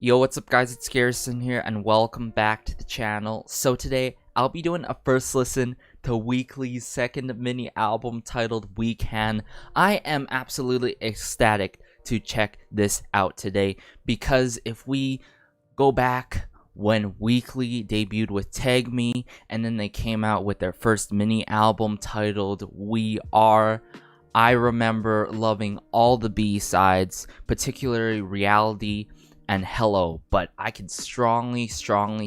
Yo, what's up guys, it's Garrison here and welcome back to the channel. So today, I'll be doing a first listen to Weeekly's second mini album titled We Can. I am absolutely ecstatic to check this out today because if we go back when Weeekly debuted with Tag Me and then they came out with their first mini album titled We Are, I remember loving all the B-sides, particularly Reality and Hello, but I can strongly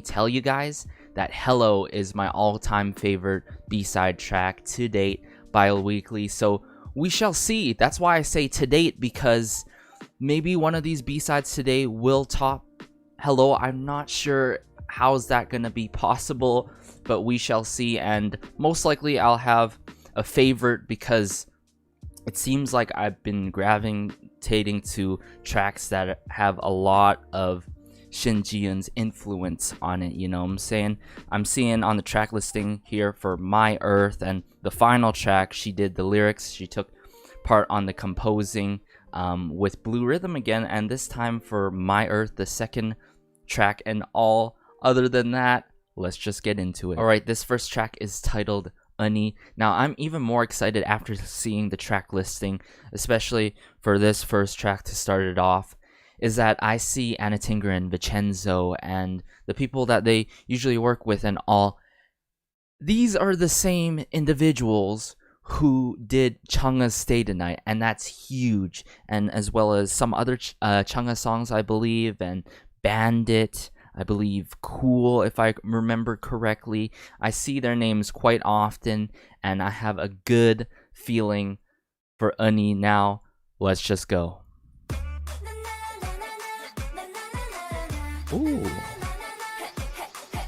tell you guys that Hello is my all-time favorite B-side track to date by Weeekly, so we shall see. That's why I say to date, because maybe one of these B-sides today will top Hello. I'm not sure how's that gonna be possible, but we shall see, and most likely I'll have a favorite because it seems like I've been gravitating to tracks that have a lot of Shin Ji-eun's influence on it, you know what I'm saying? I'm seeing on the track listing here for My Earth and the final track, she did the lyrics, she took part on the composing with Blue Rhythm again, and this time for My Earth, the second track, and all other than that, let's just get into it. Alright, this first track is titled Unnie. Now, I'm even more excited after seeing the track listing, especially for this first track to start it off, is that I see Anna Tinger and Vincenzo and the people that they usually work with and all. These are the same individuals who did Chungha's Stay Tonight, and that's huge, and as well as some other Chungha songs, I believe, and Bandit, I believe Cool, if I remember correctly. I see their names quite often, and I have a good feeling for Unnie. Now, let's just go. Ooh.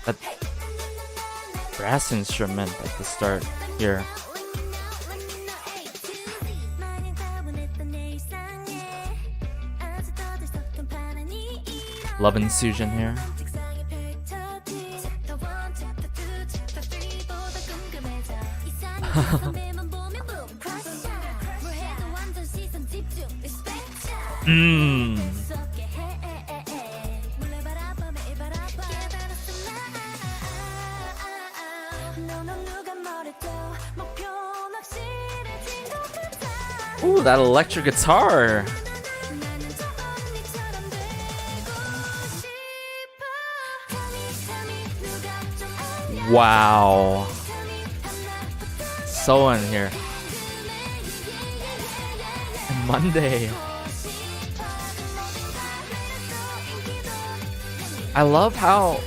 That brass instrument at the start here. Love and Sujin here. Ooh, that electric guitar. Wow. So in here. And Monday. I love how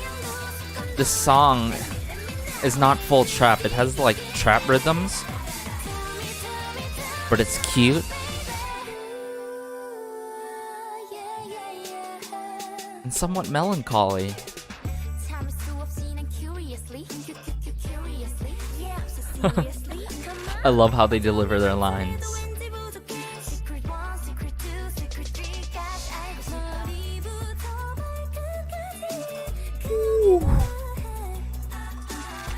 this song is not full trap. It has like trap rhythms, but it's cute. And somewhat melancholy. I love how they deliver their lines.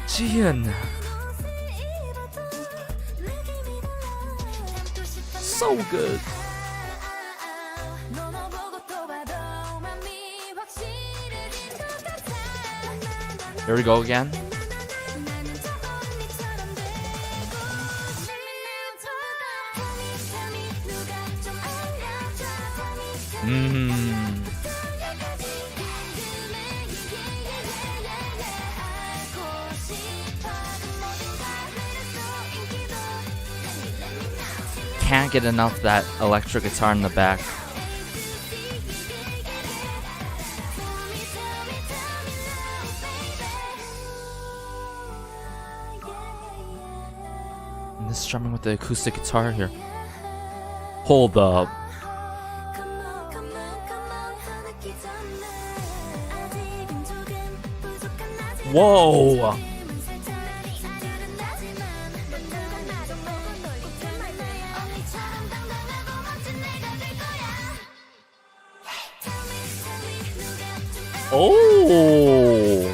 Ji-eun. So good. Here we go again. Can't get enough of that electric guitar in the back. And this strumming with the acoustic guitar here. Hold up. Whoa! Oh!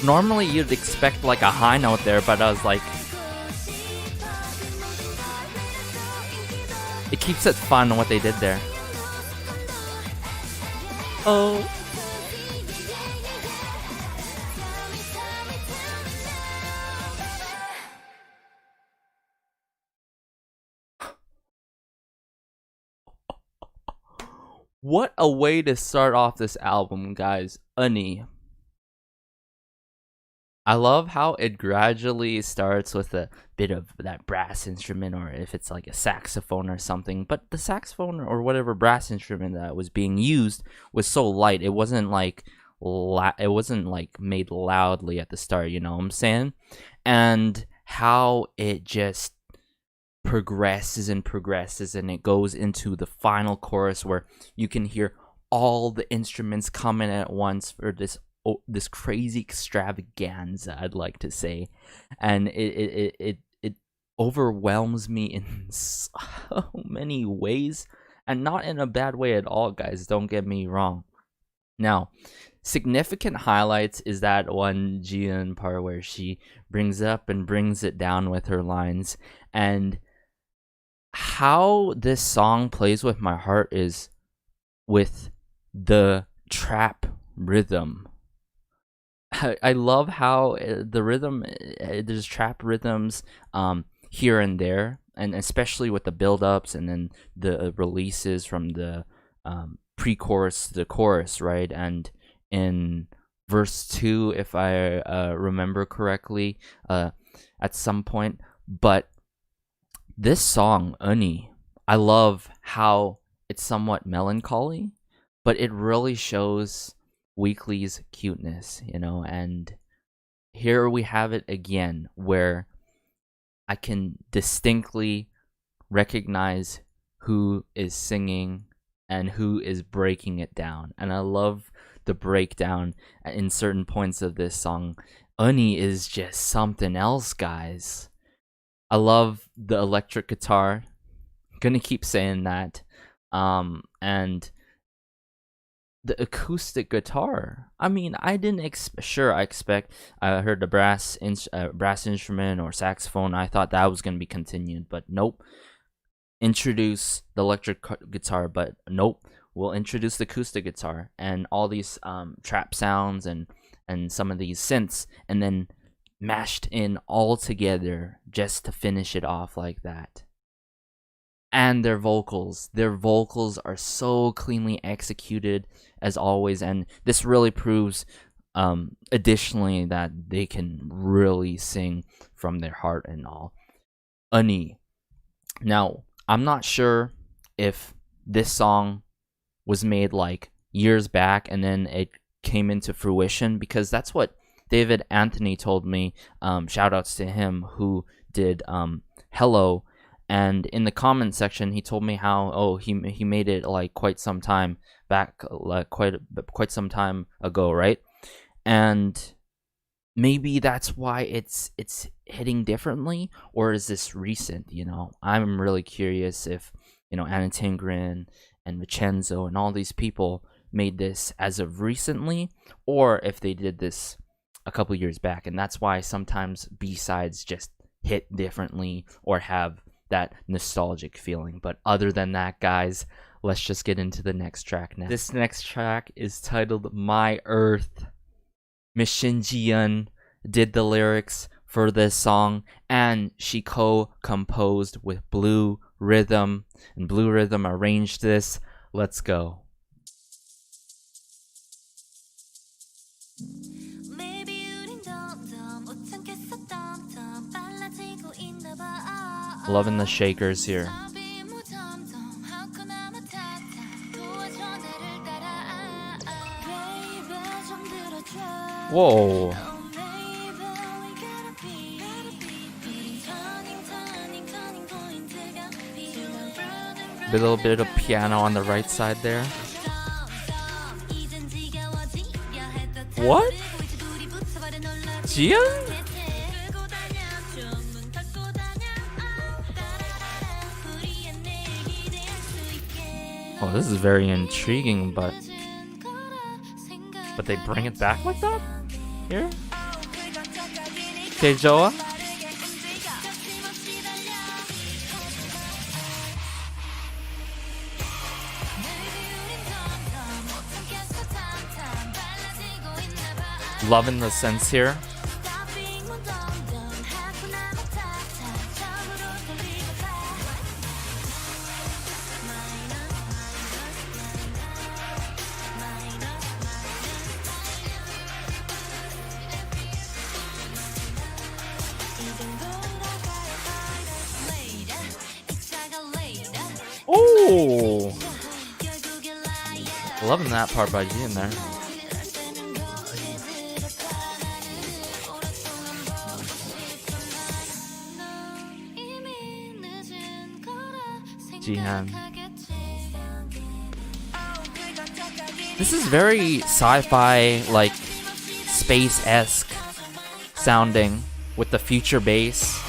Normally you'd expect like a high note there, but I was like, it keeps it fun what they did there. Oh. What a way to start off this album, guys. Unnie. I love how it gradually starts with a bit of that brass instrument, or if it's like a saxophone or something. But the saxophone or whatever brass instrument that was being used was so light. It wasn't like made loudly at the start. You know what I'm saying? And how it just progresses and progresses, and it goes into the final chorus where you can hear all the instruments coming at once for this crazy extravaganza, I'd like to say, and it overwhelms me in so many ways, and not in a bad way at all, guys. Don't get me wrong. Now, significant highlights is that one Jiyeon part where she brings up and brings it down with her lines, and how this song plays with my heart is with the trap rhythm. I love how the rhythm, there's trap rhythms here and there, and especially with the build-ups and then the releases from the pre-chorus to the chorus, right? And in verse 2, if I remember correctly, at some point. But this song, Unnie, I love how it's somewhat melancholy, but it really shows Weeekly's cuteness, you know. And here we have it again, where I can distinctly recognize who is singing and who is breaking it down. And I love the breakdown in certain points of this song. Unnie is just something else, guys. I love the electric guitar. I'm gonna keep saying that. And the acoustic guitar. I mean, I didn't I heard the brass instrument or saxophone. I thought that was gonna be continued, but nope. Introduce the electric guitar, but nope. We'll introduce the acoustic guitar and all these trap sounds and some of these synths, and then mashed in all together just to finish it off like that. And their vocals are so cleanly executed as always, and this really proves additionally that they can really sing from their heart and all. Unnie. Now, I'm not sure if this song was made like years back and then it came into fruition, because that's what David Anthony told me. Shout outs to him, who did Hello. And in the comment section, he told me how he made it like quite some time back, like quite some time ago, right? And maybe that's why it's hitting differently, or is this recent? You know, I'm really curious if Anna Tingren and Vincenzo and all these people made this as of recently, or if they did this a couple years back, and that's why sometimes B-sides just hit differently or have that nostalgic feeling. But other than that, guys, let's just get into the next track now. This next track is titled My Earth. Miss Shin Ji-yeon did the lyrics for this song, and she co-composed with Blue Rhythm, and Blue Rhythm arranged this. Let's go. Loving the shakers here. Whoa. A little bit of piano on the right side there. What? Jiyeon? Oh, this is very intriguing, but they bring it back like that? Here? Keijoa? Loving the sense here. Oh, loving that part by G in there. Jihan. This is very sci-fi, like space-esque sounding with the future bass.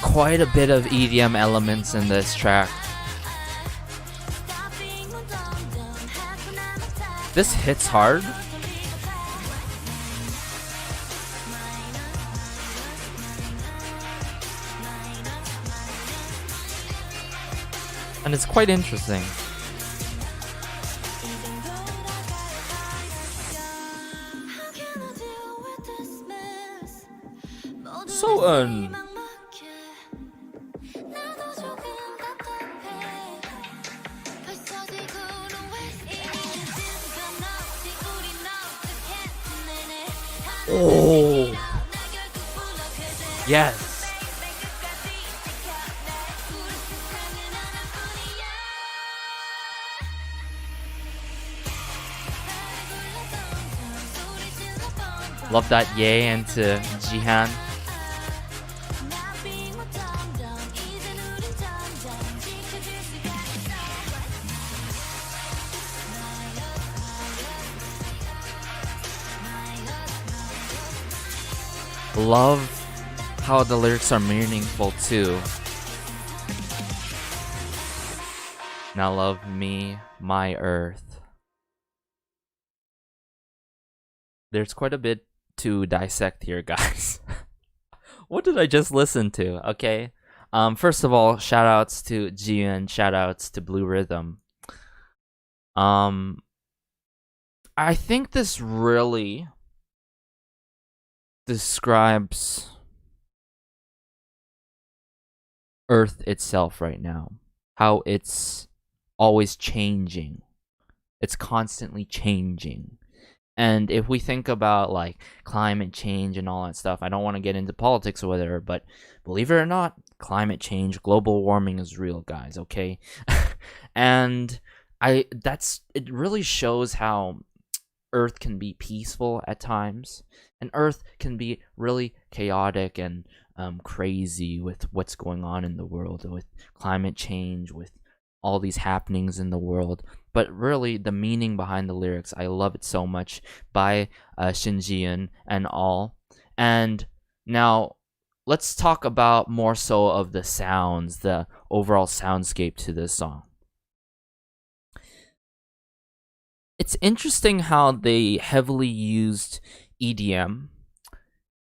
Quite a bit of EDM elements in this track. This hits hard. And it's quite interesting. So, oh, yes. Love that yay into Jihan. Love how the lyrics are meaningful too. Now love me, my earth. There's quite a bit to dissect here, guys. What did I just listen to? Okay. First of all, shoutouts to Jian, shoutouts to Blue Rhythm. I think this really describes Earth itself right now. How it's always changing. It's constantly changing. And if we think about like climate change and all that stuff, I don't want to get into politics or whatever, but believe it or not, climate change, global warming is real, guys, okay? And it really shows how Earth can be peaceful at times, and Earth can be really chaotic and crazy with what's going on in the world, with climate change, with all these happenings in the world. But really, the meaning behind the lyrics, I love it so much, by Shinjian and all. And now, let's talk about more so of the sounds, the overall soundscape to this song. It's interesting how they heavily used EDM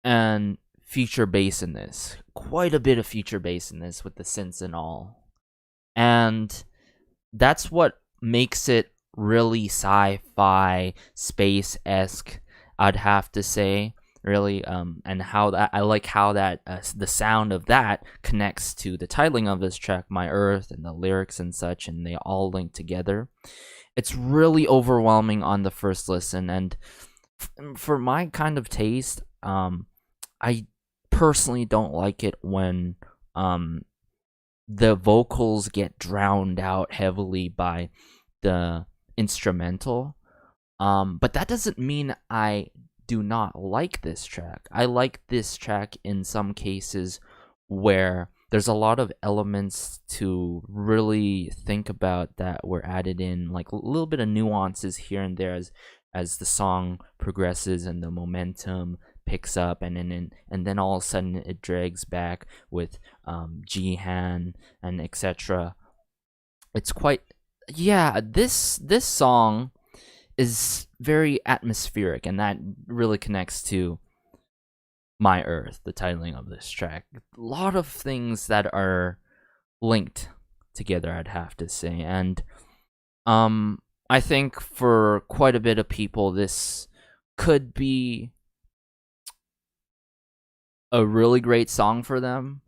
and future bass in this. Quite a bit of future bass in this with the synths and all. And that's what makes it really sci-fi, space-esque, I'd have to say, really. And how that, I like how that the sound of that connects to the titling of this track, My Earth, and the lyrics and such, and they all link together. It's really overwhelming on the first listen, and for my kind of taste, I personally don't like it when the vocals get drowned out heavily by the instrumental. But that doesn't mean I do not like this track. I like this track in some cases where there's a lot of elements to really think about that were added in, like a little bit of nuances here and there as the song progresses and the momentum picks up, and then all of a sudden it drags back with Jihan and etc. It's quite, yeah, this song is very atmospheric, and that really connects to My Earth, the titling of this track. A lot of things that are linked together, I'd have to say. And I think for quite a bit of people, this could be a really great song for them,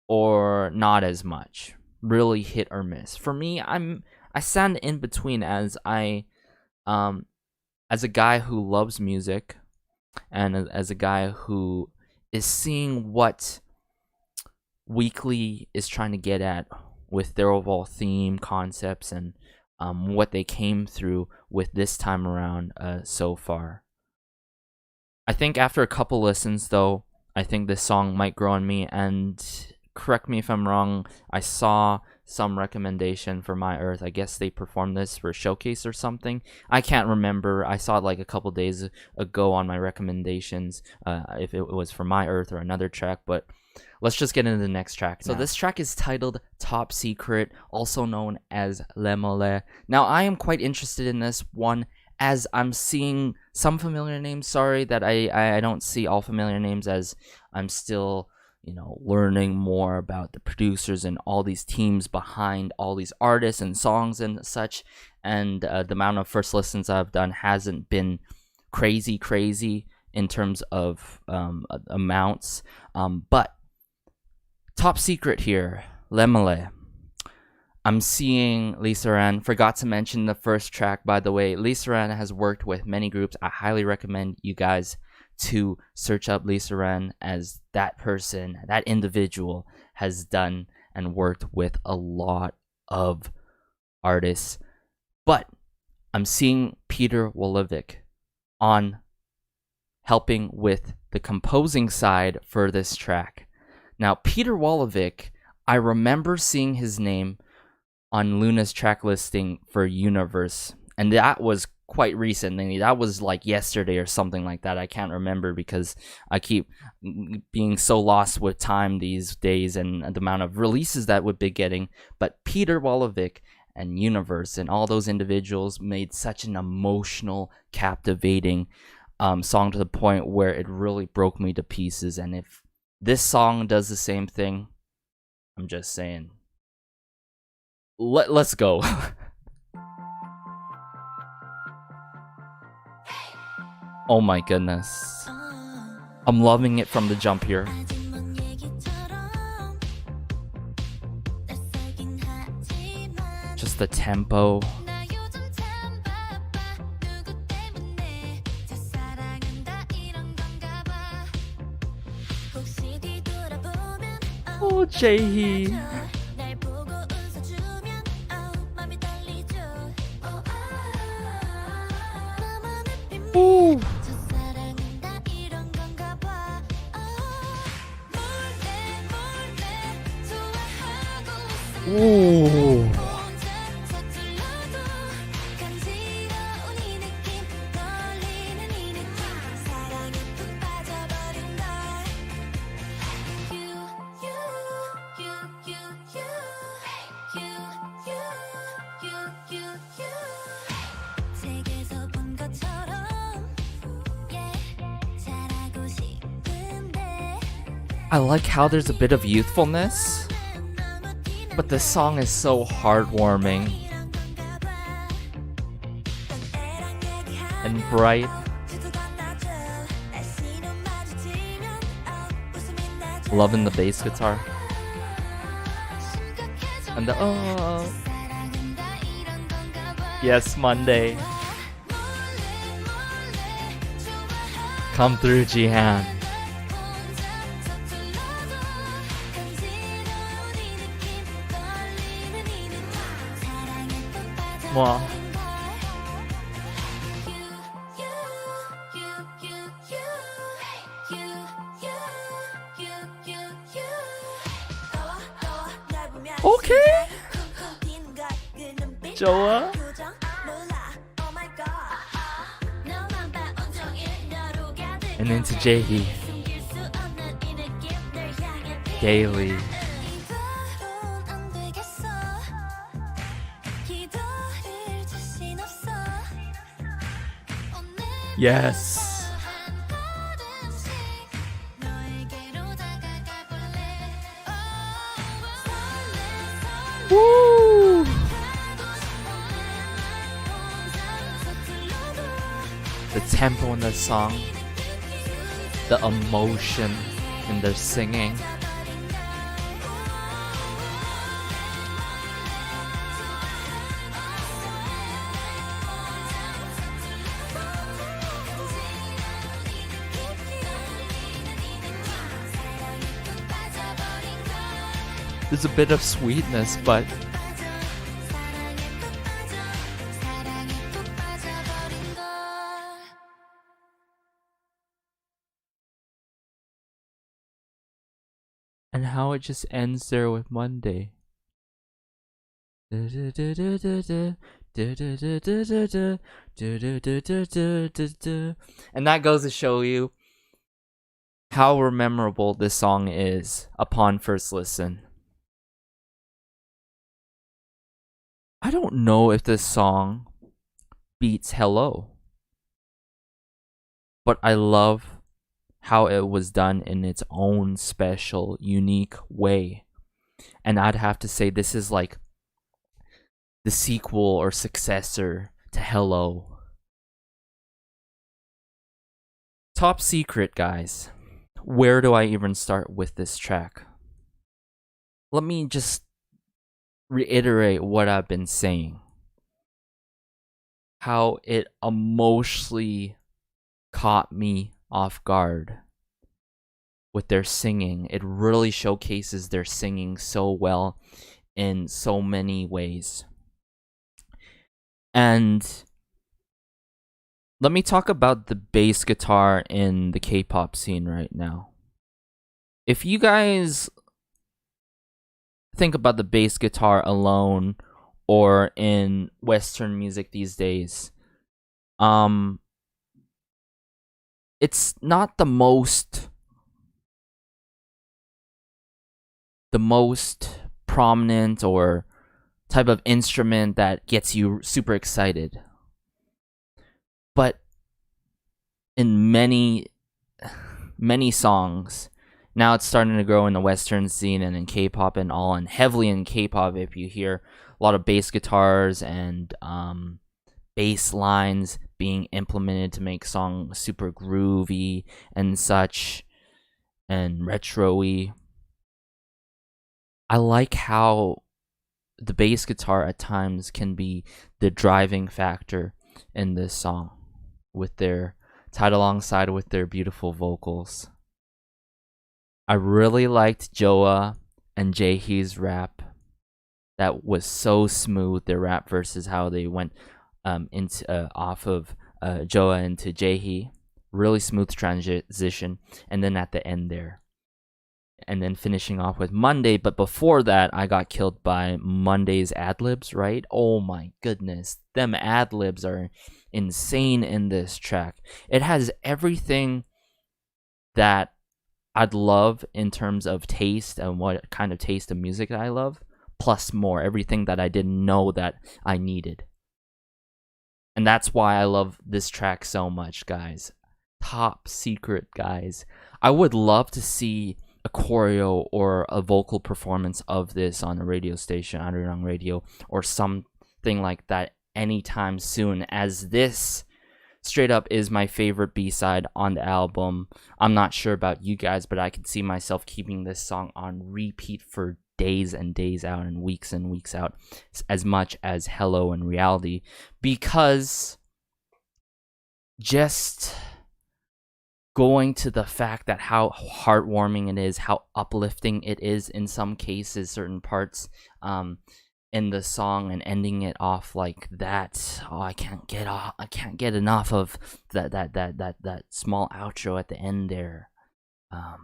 or not as much. Really hit or miss. For me, I stand in between as as a guy who loves music, and as a guy who is seeing what Weeekly is trying to get at with their overall theme, concepts, and what they came through with this time around so far. I think after a couple listens, though, I think this song might grow on me, and correct me if I'm wrong, I saw some recommendation for My Earth. I guess they performed this for a showcase or something. I can't remember. I saw it like a couple days ago on my recommendations, if it was for My Earth or another track, but let's just get into the next track now. So this track is titled Top Secret, also known as Mollémolé. Now, I am quite interested in this one, as I'm seeing some familiar names. Sorry that I don't see all familiar names, as I'm still, learning more about the producers and all these teams behind all these artists and songs and such. And the amount of first listens I've done hasn't been crazy in terms of amounts. But Top Secret here, Mollémolé. I'm seeing Lisa Ran. Forgot to mention the first track, by the way. Lisa Ran has worked with many groups. I highly recommend you guys to search up Lisa Ran, as that person, that individual, has done and worked with a lot of artists. But I'm seeing Peter Wolovic on helping with the composing side for this track. Now, Peter Wolovic, I remember seeing his name on Luna's track listing for Universe, and that was quite recently. That was like yesterday or something like that. I can't remember because I keep being so lost with time these days and the amount of releases that we've been getting. But Peter Wolovic and Universe and all those individuals made such an emotional, captivating song, to the point where it really broke me to pieces. And if this song does the same thing, I'm just saying, let's go. Oh my goodness. I'm loving it from the jump here. Just the tempo. Oh, Jaehee. Ooh. Ooh. I like how there's a bit of youthfulness, but the song is so heartwarming and bright. Loving the bass guitar and the yes, Monday. Come through, Jihan. Wow. Okay. 좋아. And into Jaehee. Daily. Yes. Woo. tempo in the song, the emotion in their singing. There's a bit of sweetness, but and how it just ends there with Monday. And that goes to show you how memorable this song is upon first listen. I don't know if this song beats Hello, but I love how it was done in its own special, unique way. And I'd have to say this is like the sequel or successor to Hello. Top secret, guys. Where do I even start with this track? Let me just reiterate what I've been saying. How it emotionally caught me off guard with their singing. It really showcases their singing so well in so many ways. And let me talk about the bass guitar in the K-pop scene right now. If you guys think about the bass guitar alone or in Western music these days, it's not the most prominent or type of instrument that gets you super excited. But in many songs, now it's starting to grow in the Western scene and in K-pop and all, and heavily in K-pop, if you hear a lot of bass guitars and bass lines being implemented to make songs super groovy and such, and retro-y. I like how the bass guitar at times can be the driving factor in this song, with their tied alongside with their beautiful vocals. I really liked Joa and Jaehee's rap. That was so smooth, their rap versus how they went off of Joa into Jaehee. Really smooth transition, and then at the end there. And then finishing off with Monday, but before that, I got killed by Monday's ad-libs, right? Oh my goodness. Them ad-libs are insane in this track. It has everything that I'd love in terms of taste and what kind of taste of music I love, plus more. Everything that I didn't know that I needed. And that's why I love this track so much, guys. Top secret, guys. I would love to see a choreo or a vocal performance of this on a radio station, underground radio, or something like that anytime soon, as this straight up is my favorite B-side on the album. I'm not sure about you guys, but I could see myself keeping this song on repeat for days and days out and weeks out, as much as Hello and Reality, because just going to the fact that how heartwarming it is, how uplifting it is in some cases, certain parts in the song, and ending it off like that. Oh, I can't get enough of that small outro at the end there. Man.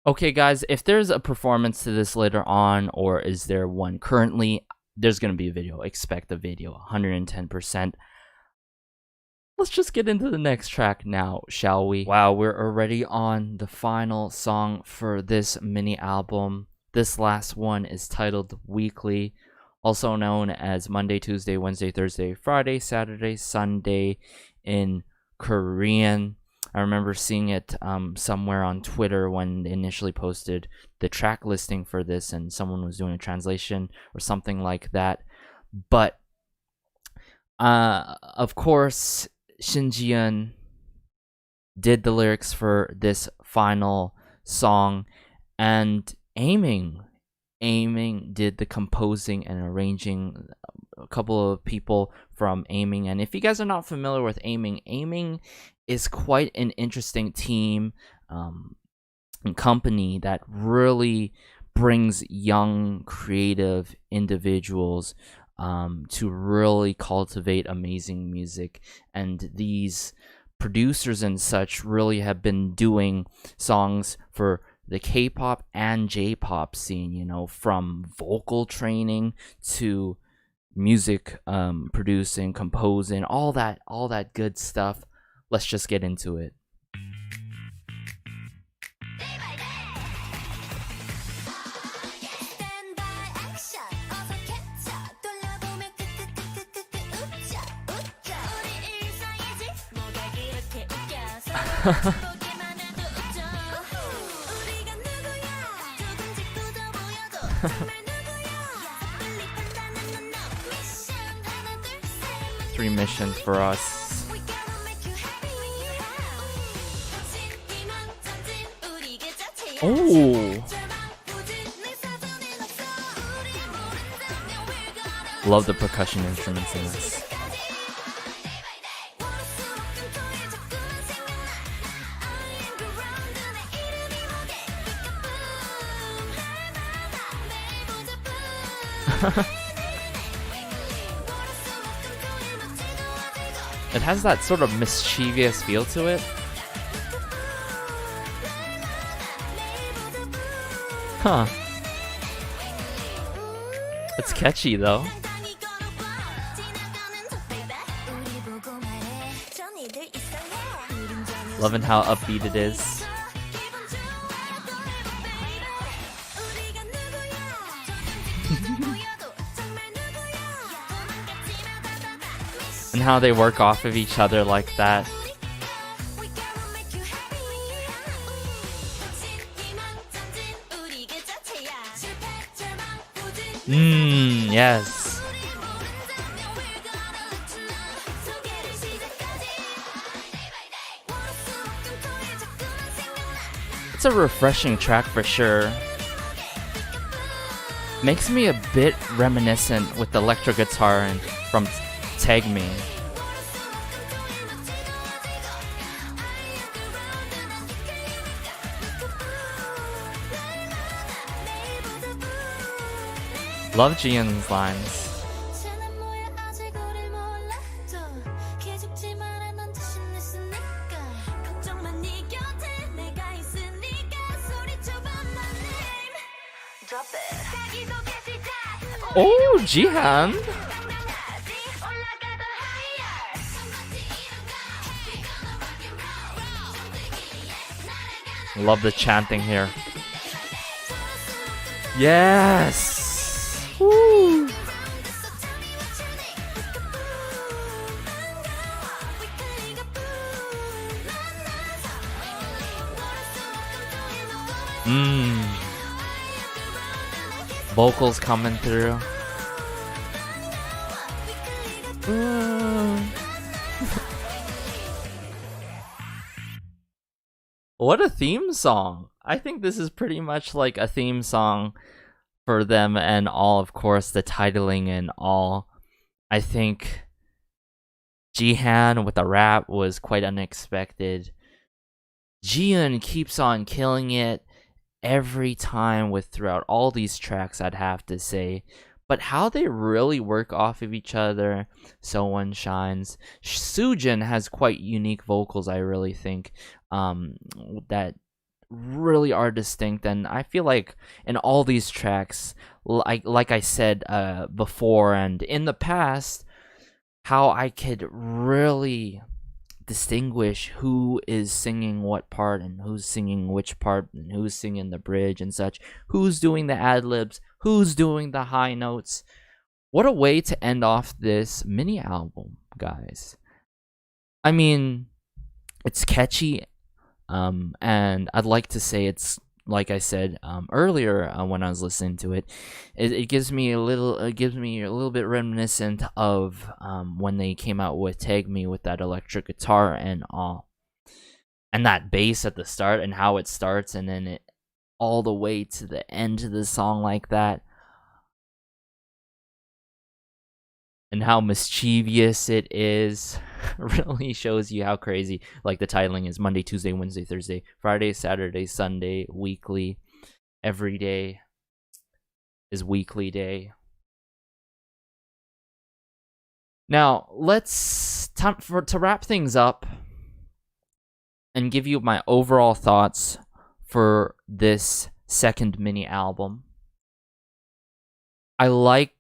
Okay, guys, if there's a performance to this later on, or is there one currently, there's gonna be a video. Expect a video, 110%. Let's just get into the next track now, shall we? Wow, we're already on the final song for this mini album. This last one is titled Weeekly, also known as Monday, Tuesday, Wednesday, Thursday, Friday, Saturday, Sunday in Korean. I remember seeing it somewhere on Twitter when they initially posted the track listing for this, and someone was doing a translation or something like that. But Of course, Shin Ji-eun did the lyrics for this final song, and Aiming did the composing and arranging. A couple of people from Aiming, and if you guys are not familiar with Aiming is quite an interesting team and company that really brings young creative individuals to really cultivate amazing music, and these producers and such really have been doing songs for the K-pop and J-pop scene, you know, from vocal training to music producing, composing, all that good stuff. Let's just get into it. Three missions for us. Oh, love the percussion instruments in this. It has that sort of mischievous feel to it. Huh. It's catchy though. Loving how upbeat it is. And how they work off of each other like that. Yes. It's a refreshing track for sure. Makes me a bit reminiscent with the electro guitar and from Tag Me. Love Ji-eun's lines. Oh, Jihan. Love the chanting here. Yes. Woo. Vocals coming through. What a theme song. I think this is pretty much like a theme song for them and all, of course, the titling and all. I think Jihan with the rap was quite unexpected. Ji-eun keeps on killing it every time with throughout all these tracks, I'd have to say. But how they really work off of each other, so one shines. Soojin has quite unique vocals, I really think, that really are distinct, and I feel like in all these tracks, like I said before and in the past, how I could really distinguish who is singing what part and who's singing which part and who's singing the bridge and such, who's doing the ad-libs, who's doing the high notes. What a way to end off this mini album, guys. I mean, it's catchy, and I'd like to say it's like I said earlier when I was listening to it, it gives me a little bit reminiscent of when they came out with Tag Me with that electric guitar and all, and that bass at the start and how it starts and then it all the way to the end of the song like that. And how mischievous it is really shows you how crazy, like, the titling is Monday, Tuesday, Wednesday, Thursday, Friday, Saturday, Sunday, weekly. Every day is weekly day. Now, to wrap things up and give you my overall thoughts for this second mini album. I like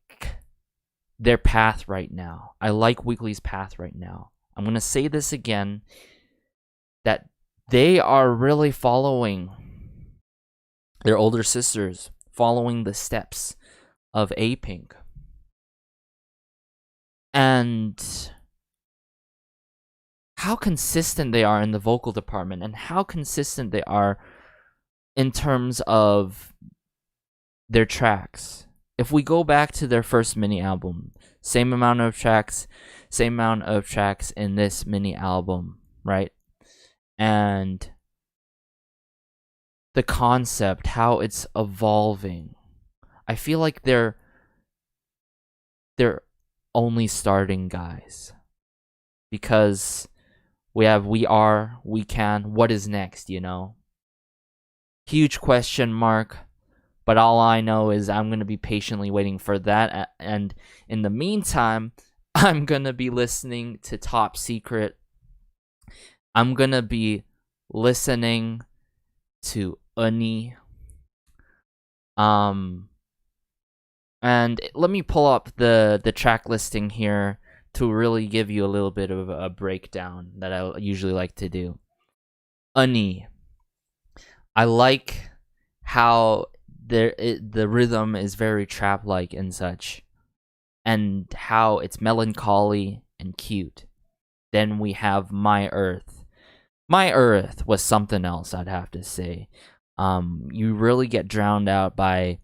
their path right now. I like Weekly's path right now. I'm going to say this again, that they are really following their older sisters, following the steps of A-Pink. And how consistent they are in the vocal department and how consistent they are in terms of their tracks. If we go back to their first mini album, same amount of tracks in this mini album, right? And the concept, how it's evolving. I feel like they're only starting guys. Because we have We Are, We Can, what is next, you know? Huge question mark. But all I know is I'm going to be patiently waiting for that. And in the meantime, I'm going to be listening to Top Secret. I'm going to be listening to Unnie. And let me pull up the track listing here to really give you a little bit of a breakdown that I usually like to do. Unnie. I like how the rhythm is very trap-like and such, and how it's melancholy and cute. Then we have My Earth. My Earth was something else, I'd have to say. You really get drowned out by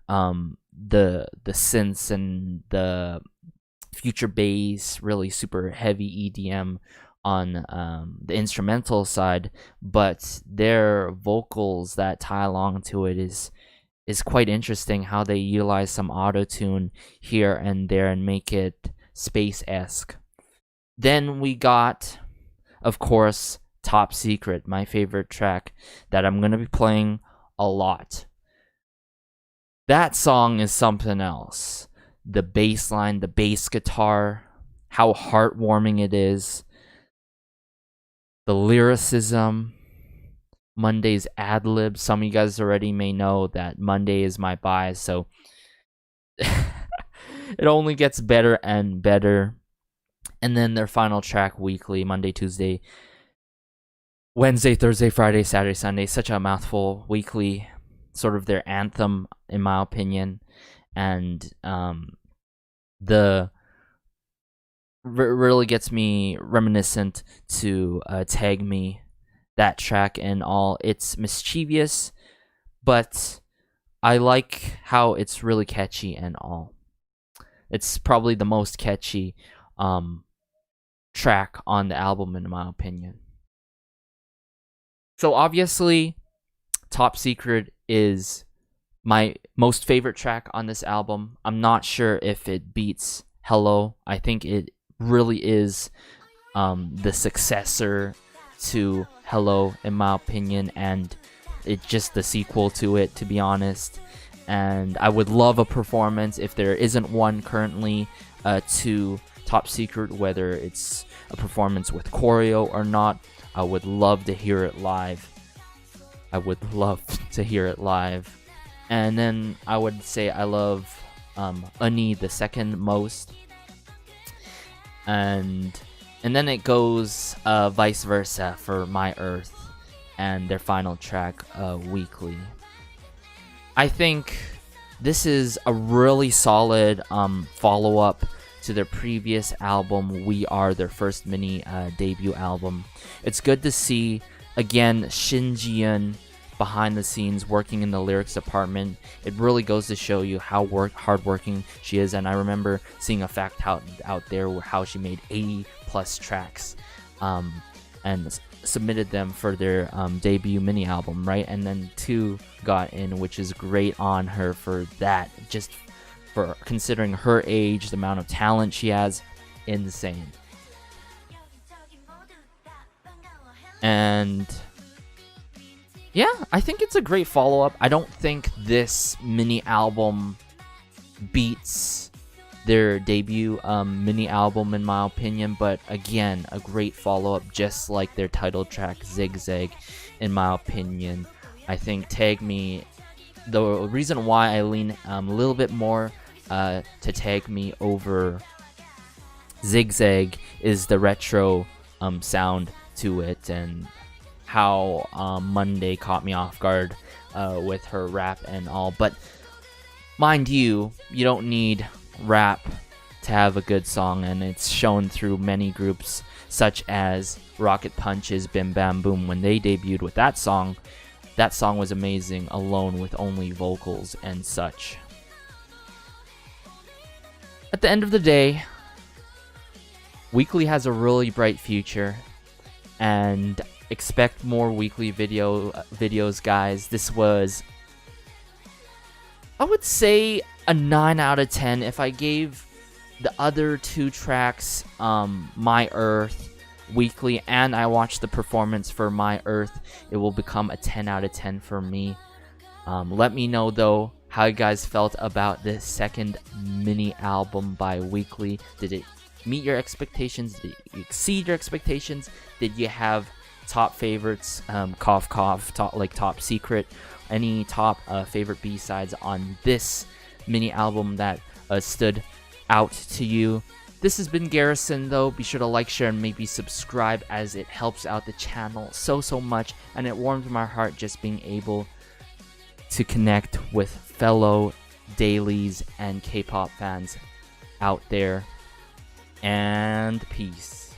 the synths and the future bass, really super heavy EDM on the instrumental side, but their vocals that tie along to it is quite interesting, how they utilize some auto-tune here and there and make it space-esque. Then we got, of course, Top Secret, my favorite track that I'm going to be playing a lot. That song is something else. The bass line, the bass guitar, how heartwarming it is. The lyricism, Monday's ad-lib. Some of you guys already may know that Monday is my bias, so it only gets better and better. And then their final track, Weekly, Monday, Tuesday, Wednesday, Thursday, Friday, Saturday, Sunday. Such a mouthful. Weekly, sort of their anthem, in my opinion. And really gets me reminiscent to Tag Me, that track and all. It's mischievous, but I like how it's really catchy and all. It's probably the most catchy track on the album, in my opinion. So obviously, Top Secret is my most favorite track on this album. I'm not sure if it beats Hello. I think it really is the successor to Hello, in my opinion, and it's just the sequel to it, to be honest. And I would love a performance, if there isn't one currently, to Top Secret, whether it's a performance with choreo or not. I would love to hear it live. And then I would say I love Unnie the second most. And then it goes vice versa for My Earth and their final track, Weekly. I think this is a really solid follow-up to their previous album, We Are, their first mini debut album. It's good to see, again, Shin Ji-eun behind the scenes working in the lyrics department. It really goes to show you how hardworking she is. And I remember seeing a fact out there how she made 80 plus tracks and submitted them for their debut mini album, right? And then 2 got in, which is great on her for that. Just for considering her age, the amount of talent she has, insane. And yeah, I think it's a great follow-up. I don't think this mini album beats their debut mini album in my opinion, but again, a great follow-up, just like their title track Zigzag in my opinion. I think Tag Me, the reason why I lean a little bit more to Tag Me over Zigzag is the retro sound to it, and how Monday caught me off guard with her rap and all. But mind you, you don't need rap to have a good song, and it's shown through many groups such as Rocket Punch's Bim Bam Boom. When they debuted with that song was amazing alone with only vocals and such. At the end of the day, Weeekly has a really bright future, and expect more Weeekly videos, guys. This was, I would say, a 9 out of 10. If I gave the other 2 tracks My Earth, Weeekly, and I watched the performance for My Earth, it will become a 10 out of 10 for me. Let me know though how you guys felt about this second mini album by Weeekly. Did it meet your expectations? Did it exceed your expectations? Did you have top favorites, cough cough, top secret, any top favorite B-sides on this mini album that stood out to you? This has been Garrison though. Be sure to like, share, and maybe subscribe, as it helps out the channel so much, and it warms my heart just being able to connect with fellow dailies and K-pop fans out there. And peace.